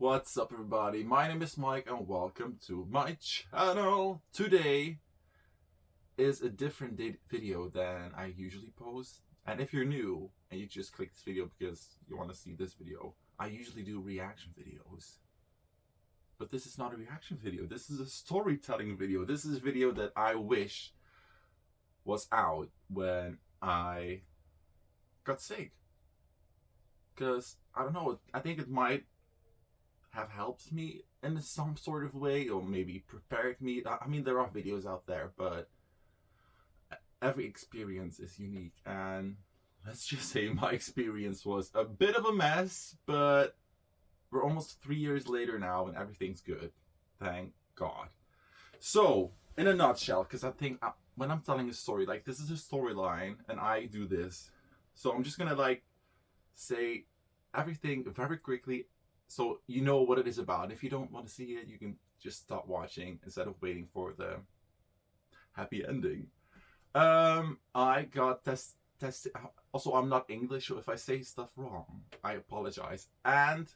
What's up, everybody? My name is Mike and welcome to my channel. Today is a different video than I usually post. And if you're new and you just click this video because you want to see this video, I usually do reaction videos. But this is not a reaction video. This is a storytelling video. This is a video that I wish was out when I got sick. Because, I don't know, I think it might have helped me in some sort of way, or maybe prepared me. I mean, there are videos out there, but every experience is unique, and let's just say my experience was a bit of a mess, but we're almost 3 years later now and everything's good, thank God. So in a nutshell, because I think when I'm telling a story, like, this is a storyline and I do this, so I'm just gonna like say everything very quickly so you know what it is about. If you don't want to see it, you can just stop watching instead of waiting for the happy ending. I got tested. Also, I'm not English, so if I say stuff wrong, I apologize. And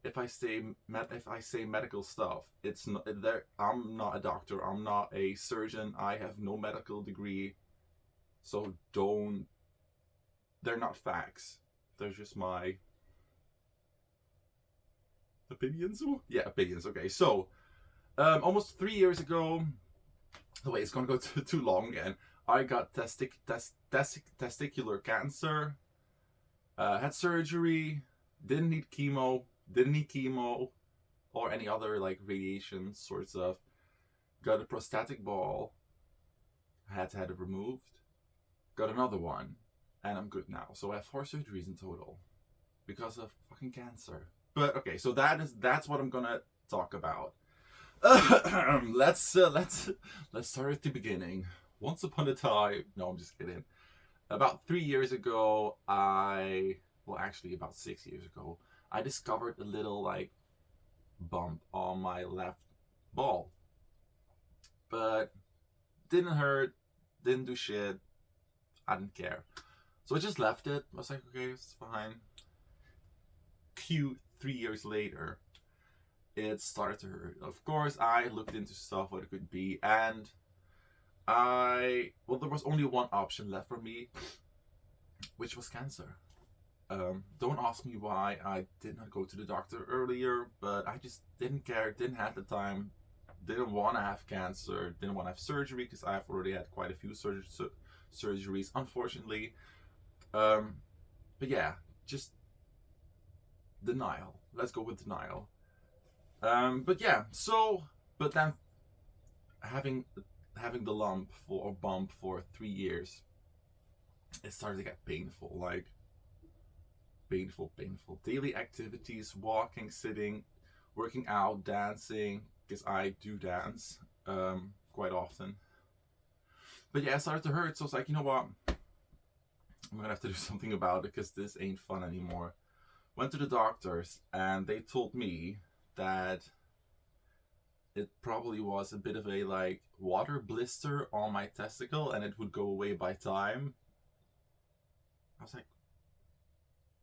if I say medical stuff, it's not there. I'm not a doctor. I'm not a surgeon. I have no medical degree, so don't. They're not facts. They're just my opinions. Yeah, opinions. Okay, so almost 3 years ago. Oh wait, it's gonna go too long again. I got testicular cancer. Had surgery. Didn't need chemo. Or any other like radiation sorts of. Got a prosthetic ball. Had to have it removed. Got another one, and I'm good now. So I have 4 surgeries in total because of fucking cancer. But okay, so that's what I'm gonna talk about. Let's start at the beginning. Once upon a time, no, I'm just kidding. About 3 years ago, actually about 6 years ago, I discovered a little like bump on my left ball, but didn't hurt, didn't do shit. I didn't care, so I just left it. I was like, okay, it's fine. Cute. 3 years later, it started to hurt. Of course, I looked into stuff what it could be, and there was only one option left for me, which was cancer. Don't ask me why I did not go to the doctor earlier, but I just didn't care, didn't have the time, didn't want to have cancer, didn't want to have surgery because I've already had quite a few surgeries, unfortunately. But yeah, just denial. Let's go with denial. But yeah, but then having the bump for 3 years, it started to get painful. Like painful. Daily activities: walking, sitting, working out, dancing, because I do dance quite often. But yeah, it started to hurt, so I was like, you know what? I'm gonna have to do something about it because this ain't fun anymore. Went to the doctors and they told me that it probably was a bit of a like water blister on my testicle and it would go away by time. I was like,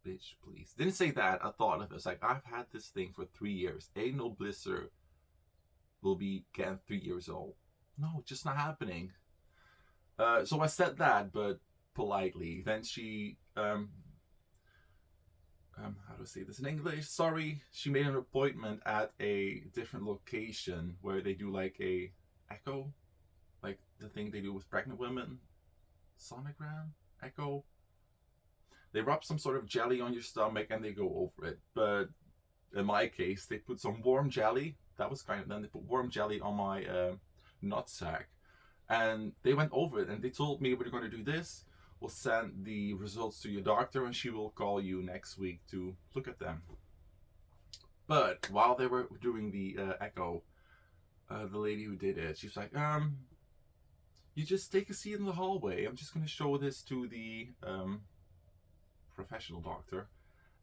bitch, please. Didn't say that. I thought of it. It's like, I've had this thing for 3 years. Ain't no blister will be getting 3 years old. No, just not happening. So I said that, but politely. Then she how do I say this in English? Sorry, she made an appointment at a different location where they do like a echo, like the thing they do with pregnant women, sonogram, echo. They rub some sort of jelly on your stomach and they go over it. But in my case, they put some warm jelly. That was then they put warm jelly on my nutsack, and they went over it and they told me, we're going to do this. We'll send the results to your doctor and she will call you next week to look at them. But while they were doing the echo, the lady who did it, she's like, you just take a seat in the hallway. I'm just going to show this to the professional doctor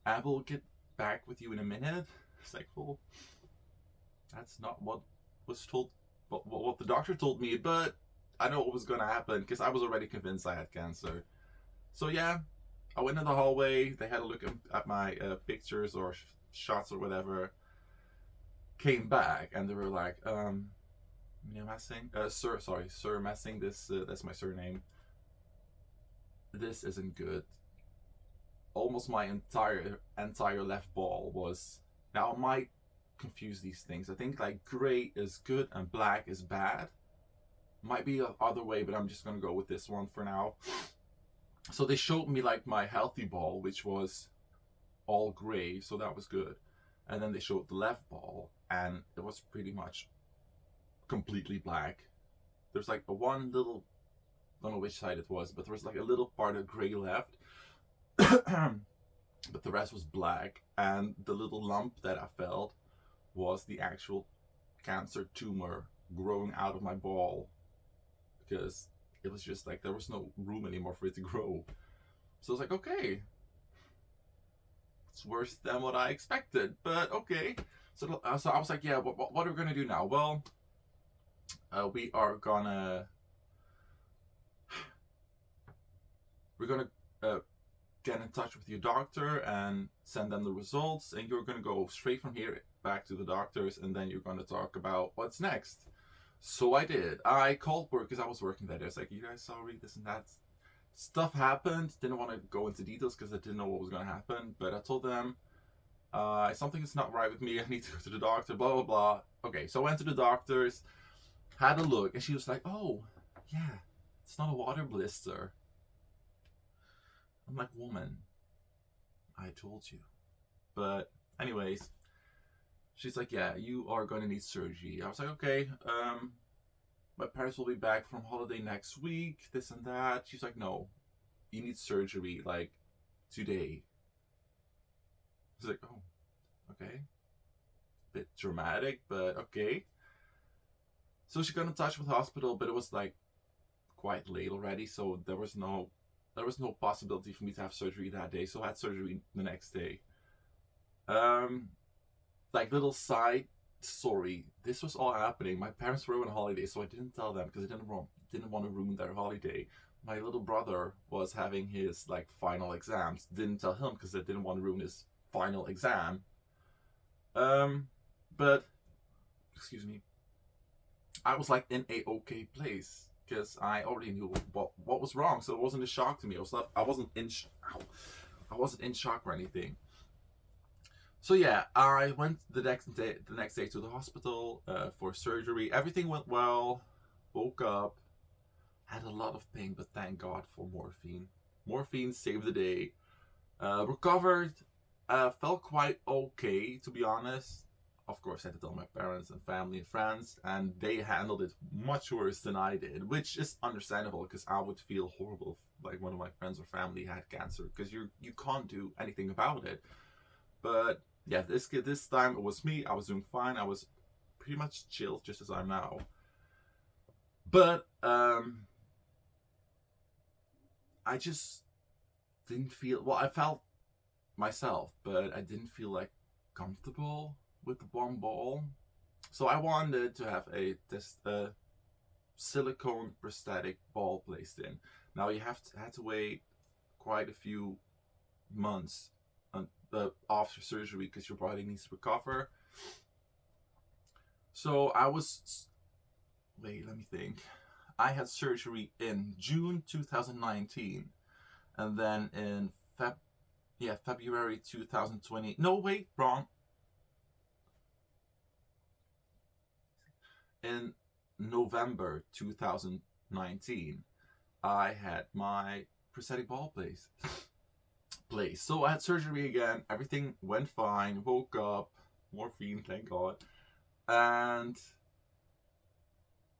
and we'll get back with you in a minute. It's like, well, that's not what was told, what the doctor told me, but I know what was going to happen because I was already convinced I had cancer. So yeah, I went in the hallway. They had a look at my pictures or shots or whatever came back, and they were like, Messing, Sir Messing, this, that's my surname. This isn't good. Almost my entire left ball was, now I might confuse these things. I think like gray is good and black is bad. Might be the other way, but I'm just gonna go with this one for now. So they showed me like my healthy ball, which was all gray, so that was good. And then they showed the left ball, and it was pretty much completely black. There's like a one little, I don't know which side it was, but there was like a little part of gray left. But the rest was black, and the little lump that I felt was the actual cancer tumor growing out of my ball, because it was just like there was no room anymore for it to grow. So I was like, okay, it's worse than what I expected, but okay. So I was like, yeah, what are we gonna do now? Well, we're gonna get in touch with your doctor and send them the results, and you're gonna go straight from here back to the doctors, and then you're gonna talk about what's next. So I did. I called work because I was working that day. I was like, you guys, sorry, this and that stuff happened. Didn't want to go into details because I didn't know what was going to happen. But I told them, something is not right with me. I need to go to the doctor, blah, blah, blah. Okay, so I went to the doctors, had a look, and she was like, oh, yeah, it's not a water blister. I'm like, woman, I told you. But anyways, she's like, yeah, you are going to need surgery. I was like, okay, my parents will be back from holiday next week, this and that. She's like, no, you need surgery, like, today. I was like, oh, okay. Bit dramatic, but okay. So she got in touch with the hospital, but it was, like, quite late already, so there was no possibility for me to have surgery that day, so I had surgery the next day. Like, little side story, this was all happening. My parents were on holiday, so I didn't tell them because I didn't want to ruin their holiday. My little brother was having his like final exams. Didn't tell him because I didn't want to ruin his final exam. But excuse me, I was like in a okay place because I already knew what was wrong, so it wasn't a shock to me. I wasn't in shock or anything. So yeah, I went the next day to the hospital for surgery. Everything went well. Woke up, had a lot of pain, but thank God for morphine. Morphine saved the day. Recovered. Felt quite okay, to be honest. Of course, I had to tell my parents and family and friends, and they handled it much worse than I did, which is understandable because I would feel horrible if like one of my friends or family had cancer, because you can't do anything about it. But yeah, this time it was me. I was doing fine. I was pretty much chill, just as I'm now. But I just didn't feel, well, I felt myself, but I didn't feel like comfortable with the one ball. So I wanted to have a silicone prosthetic ball placed in. Now you had to wait quite a few months after surgery because your body needs to recover. So I was, wait, let me think. I had surgery in June 2019, and then in February 2020. No, wait, wrong. In November 2019, I had my prosthetic ball placed. So I had surgery again. Everything went fine. Woke up, morphine, thank God.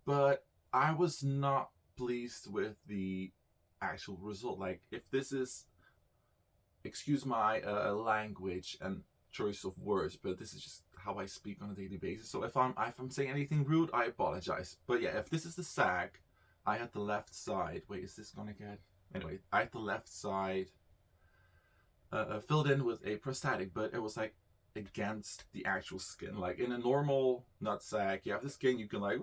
But I was not pleased with the actual result. Like, if this is, excuse my language and choice of words, but this is just how I speak on a daily basis. So if I'm saying anything rude, I apologize. But yeah, if this is the sack, I had the left side. Wait, is this gonna get? Anyway, I had the left side filled in with a prosthetic, but it was like against the actual skin. Like in a normal nut sack, you have the skin, you can like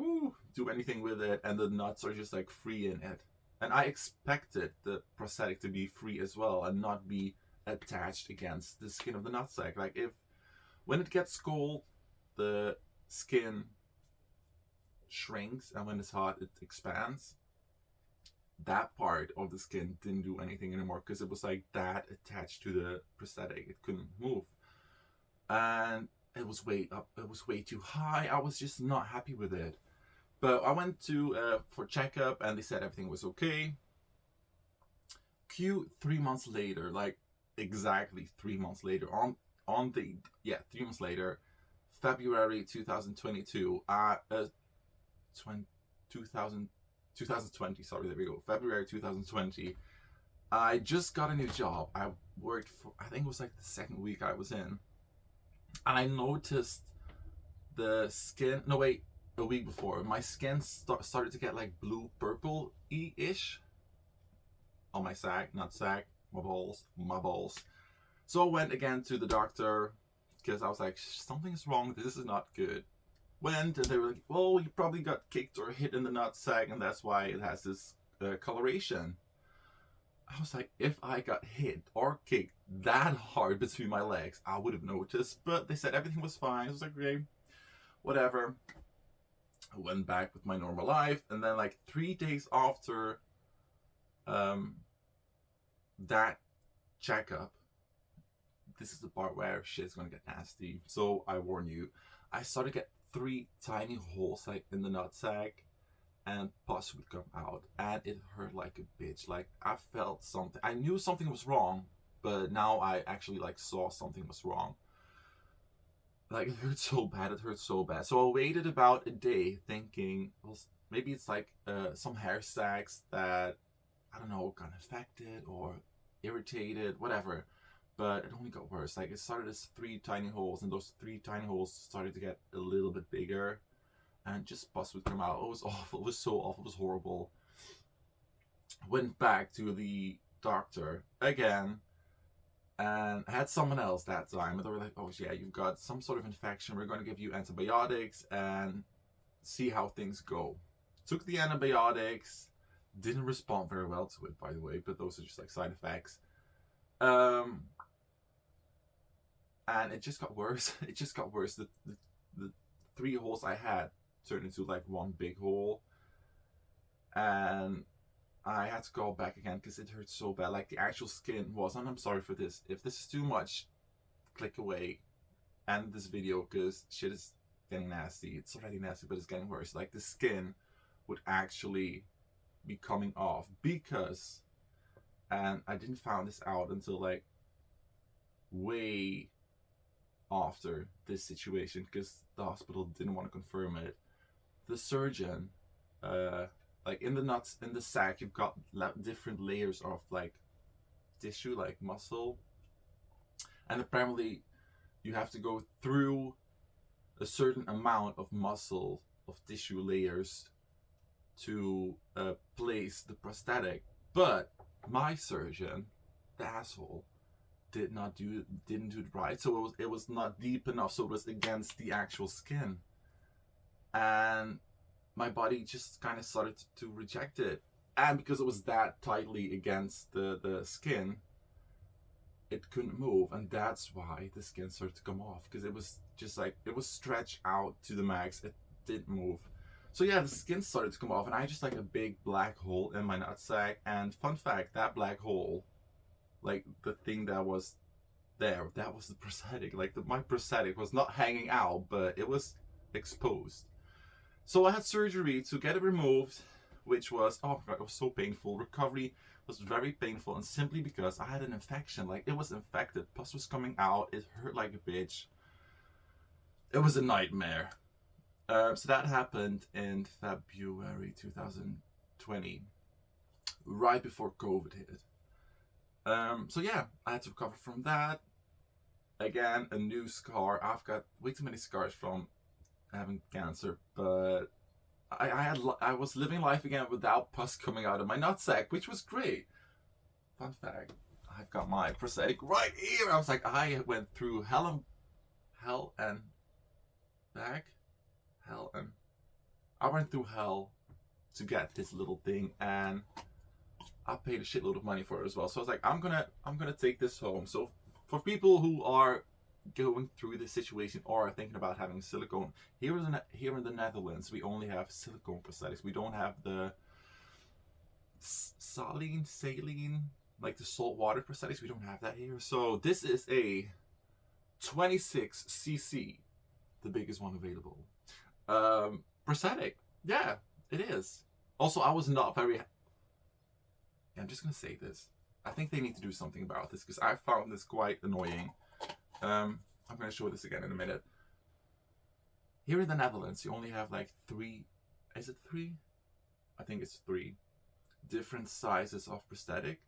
do anything with it, and the nuts are just like free in it. And I expected the prosthetic to be free as well and not be attached against the skin of the nut sack. Like if When it gets cold, the skin shrinks, and when it's hot, it expands. That part of the skin didn't do anything anymore because it was like that attached to the prosthetic. It couldn't move, and it was way up. It was way too high. I was just not happy with it. But I went to for checkup, and they said everything was okay. 3 months later, like exactly 3 months later, on the 3 months later, February 2022, 2020, sorry, there we go, February 2020, I just got a new job. I worked for, I think it was like the second week I was in, and I noticed the skin, no wait, a week before, my skin started to get like blue purple-ish on my sack, not sack, my balls. So I went again to the doctor because I was like, something's wrong, this is not good. Went, and they were like, well, you probably got kicked or hit in the nut sack, and that's why it has this coloration. I was like, if I got hit or kicked that hard between my legs, I would have noticed. But they said everything was fine. I was like, great, whatever. I went back with my normal life, and then like 3 days after that checkup, this is the part where shit's gonna get nasty. So I warn you, I started to get 3 tiny holes like in the nutsack, and pus would come out, and it hurt like a bitch. Like I felt something. I knew something was wrong, but now I actually like saw something was wrong. Like it hurt so bad. It hurt so bad. So I waited about a day, thinking, well, maybe it's like some hair sacs that I don't know got infected or irritated, whatever. But it only got worse. Like it started as 3 tiny holes, and those 3 tiny holes started to get a little bit bigger, and just pus would come out. It was awful. It was so awful. It was horrible. Went back to the doctor again, and I had someone else that time, and they were like, oh yeah, you've got some sort of infection. We're going to give you antibiotics and see how things go. Took the antibiotics. Didn't respond very well to it, by the way, but those are just like side effects. And it just got worse. It just got worse. The 3 holes I had turned into like 1 big hole, and I had to go back again because it hurt so bad. Like the actual skin was, and I'm sorry for this. If this is too much, click away, end this video, because shit is getting nasty. It's already nasty, but it's getting worse. Like the skin would actually be coming off because, and I didn't find this out until like way after this situation because the hospital didn't want to confirm it. The surgeon, like in the nuts, in the sack, you've got different layers of like tissue, like muscle, and apparently you have to go through a certain amount of muscle, of tissue layers to place the prosthetic. But my surgeon, the asshole, didn't do it right. So it was not deep enough, so it was against the actual skin, and my body just kind of started to reject it. And because it was that tightly against the skin, it couldn't move, and that's why the skin started to come off, because it was just like, it was stretched out to the max. It didn't move. So yeah, the skin started to come off, and I just like a big black hole in my nutsack. And fun fact, that black hole, like the thing that was there, that was the prosthetic. Like my prosthetic was not hanging out, but it was exposed. So I had surgery to get it removed, which was, oh my god, it was so painful. Recovery was very painful, and simply because I had an infection. Like it was infected, pus was coming out, it hurt like a bitch. It was a nightmare. So that happened in February 2020, right before COVID hit. So yeah, I had to recover from that. Again, a new scar. I've got way too many scars from having cancer, but I was living life again without pus coming out of my nutsack, which was great. Fun fact, I've got my prosthetic right here. I was like, I went through hell and back. I went through hell to get this little thing, and I paid a shitload of money for it as well. So I was like, I'm gonna take this home. So for people who are going through this situation or are thinking about having silicone, here in the Netherlands, we only have silicone prosthetics. We don't have the saline, like the saltwater prosthetics. We don't have that here. So this is a 26cc, the biggest one available. Prosthetic. Yeah, it is. Also, I was not very. I'm just gonna say this. I think they need to do something about this because I found this quite annoying. I'm gonna show this again in a minute. Here in the Netherlands, you only have like 3. Is it 3? I think it's 3 different sizes of prosthetic,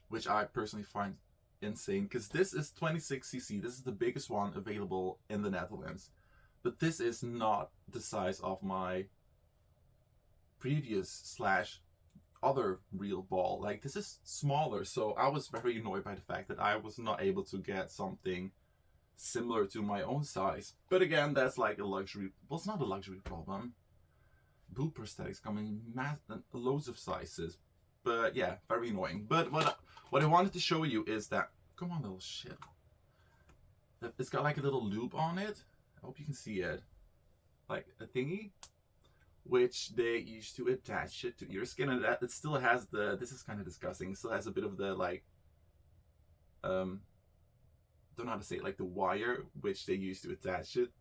which I personally find insane because this is 26cc. This is the biggest one available in the Netherlands, but this is not the size of my previous / other real ball. Like, this is smaller, so I was very annoyed by the fact that I was not able to get something similar to my own size. But again, that's like a luxury. Well, it's not a luxury problem. Boob prosthetics come in loads of sizes. But yeah, very annoying. But what I wanted to show you is that, come on, little shit. It's got like a little loop on it. I hope you can see it. Like a thingy, which they used to attach it to your skin, and that it still has the. This is kind of disgusting. It still has a bit of the like. Don't know how to say it, like the wire which they used to attach it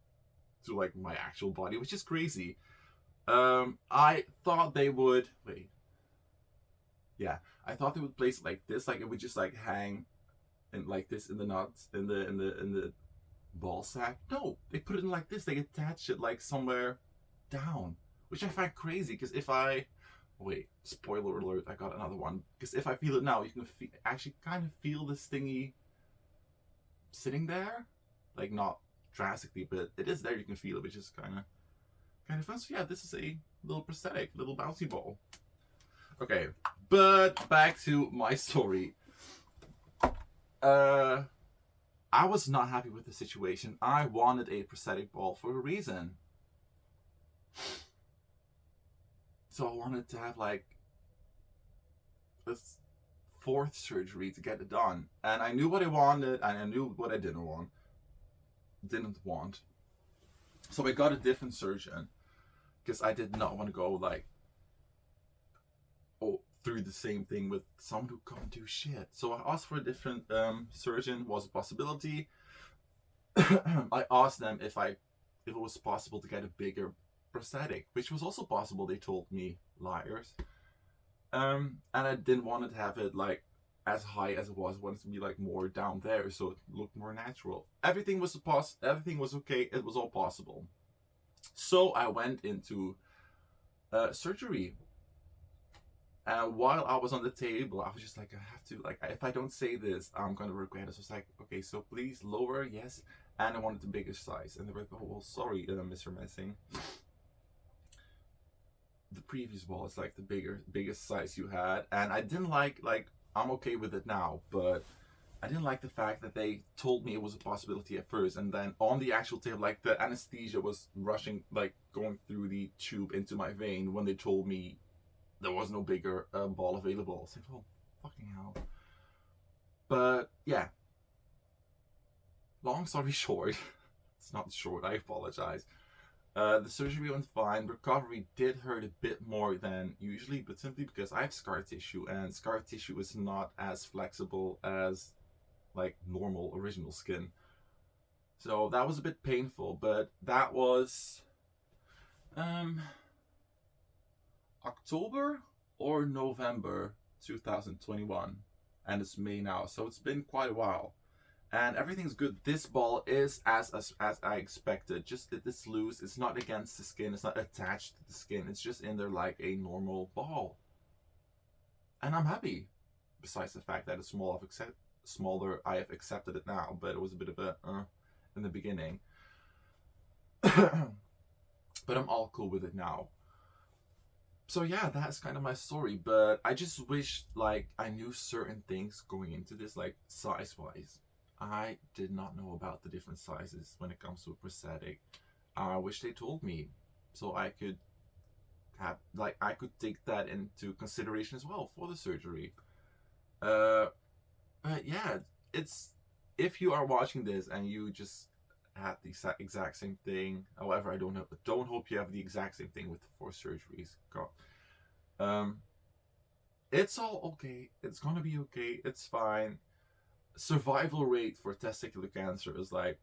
to like my actual body, which is crazy. I thought they would wait. Yeah, I thought they would place it like this, like it would just like hang, and like this in the nuts in the ball sack. No, they put it in like this. They attach it like somewhere down, which I find crazy. Because if I wait, spoiler alert, I got another one. Because if I feel it now, you can actually kind of feel this thingy sitting there, like not drastically, but it is there. You can feel it, which is kind of fun. So yeah, this is a little prosthetic, little bouncy ball. Okay, but back to my story. I was not happy with the situation. I wanted a prosthetic ball for a reason. So I wanted to have like this 4th surgery to get it done. And I knew what I wanted and I knew what I didn't want. So I got a different surgeon because I did not want to go like through the same thing with someone who can't do shit. So I asked for a different surgeon. Was a possibility. I asked them if it was possible to get a bigger prosthetic, which was also possible. They told me, liars. And I didn't want to have it like as high as it was. I wanted it to be like more down there, so it looked more natural. Everything was okay. It was all possible. So I went into surgery. And while I was on the table, I was just like, I have to, like, if I don't say this, I'm gonna regret it. So it's like, okay, so please lower, yes. And I wanted the biggest size. And they were like, oh, well, sorry, Mr. Messing. The previous ball is like the biggest size you had. And I didn't like, I'm okay with it now, but I didn't like the fact that they told me it was a possibility at first. And then on the actual table, like the anesthesia was rushing, like going through the tube into my vein when they told me there was no bigger ball available. I was like, oh, fucking hell. But yeah, long story short, it's not short, I apologize. The surgery went fine. Recovery did hurt a bit more than usually, but simply because I have scar tissue, and scar tissue is not as flexible as like normal original skin. So that was a bit painful, but that was October or November 2021, and it's May now, so it's been quite a while, and everything's good. This ball is as I expected. Just it's loose. It's not against the skin. It's not attached to the skin. It's just in there like a normal ball, and I'm happy. Besides the fact that it's smaller, I have accepted it now, but it was a bit of a in the beginning. But I'm all cool with it now. So yeah, that's kind of my story, but I just wish like I knew certain things going into this, like size-wise. I did not know about the different sizes when it comes to a prosthetic. I wish they told me, so I could have, like, I could take that into consideration as well for the surgery. But yeah, it's if you are watching this and you just had the exact same thing, however, I don't hope you have the exact same thing with the 4 surgeries. God. It's all okay. It's gonna be okay. It's fine. Survival rate for testicular cancer is like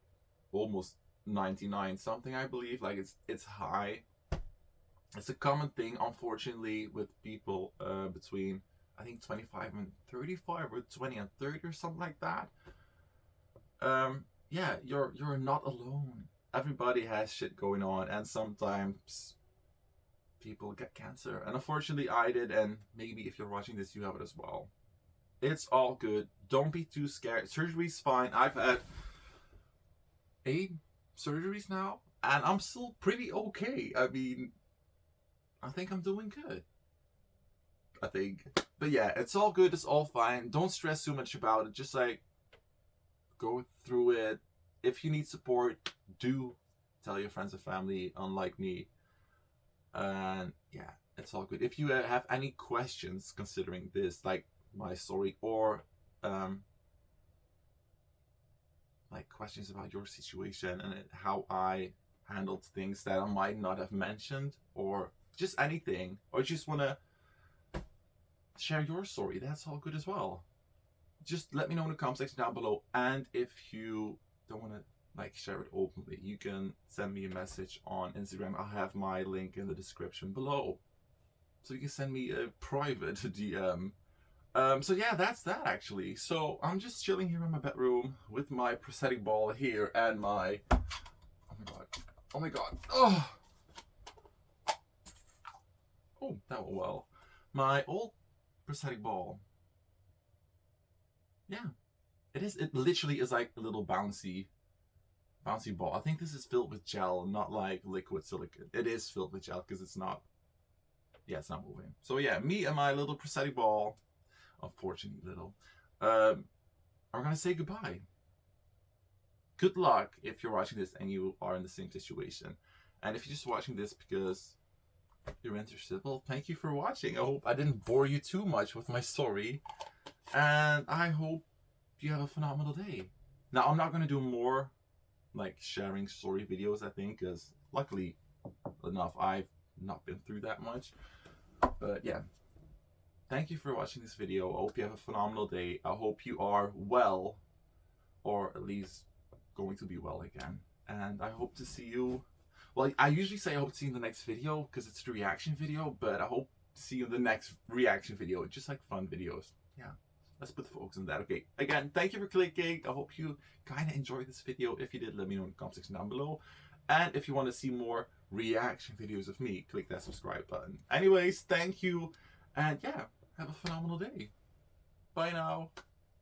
almost 99 something, I believe. Like it's high. It's a common thing, unfortunately, with people between, I think, 25 and 35 or 20 and 30 or something like that. Yeah, you're not alone. Everybody has shit going on, and sometimes people get cancer. And unfortunately, I did, and maybe if you're watching this, you have it as well. It's all good. Don't be too scared. Surgery's fine. I've had 8 surgeries now, and I'm still pretty okay. I mean, I think I'm doing good. I think. But yeah, it's all good. It's all fine. Don't stress too much about it. Just like go through it. If you need support, do tell your friends and family, unlike me. And yeah, it's all good. If you have any questions considering this, like my story, or like questions about your situation and how I handled things that I might not have mentioned, or just anything, or just want to share your story, that's all good as well. Just let me know in the comment section down below. And if you don't want to like share it openly, you can send me a message on Instagram. I'll have my link in the description below, so you can send me a private DM. So yeah, that's that actually. So I'm just chilling here in my bedroom with my prosthetic ball here and my, oh my god, oh that went well, my old prosthetic ball. Yeah, it literally is like a little bouncy ball. I think this is filled with gel, not like liquid silicone. It is filled with gel because it's not moving. So yeah, me and my little prosthetic ball, unfortunately little, I'm gonna say goodbye. Good luck if you're watching this and you are in the same situation. And if you're just watching this because you're interested, well, thank you for watching. I hope I didn't bore you too much with my story. And I hope you have a phenomenal day. Now, I'm not going to do more like sharing story videos, I think, because luckily enough, I've not been through that much. But yeah, thank you for watching this video. I hope you have a phenomenal day. I hope you are well, or at least going to be well again. And I hope to see you. Well, I usually say I hope to see you in the next video because it's the reaction video, but I hope to see you in the next reaction video. It's just like fun videos. Yeah, let's put the focus on that. Okay, again, thank you for clicking. I hope you kind of enjoyed this video. If you did, let me know in the comment section down below. And if you want to see more reaction videos of me, click that subscribe button. Anyways, thank you. And yeah, have a phenomenal day. Bye now.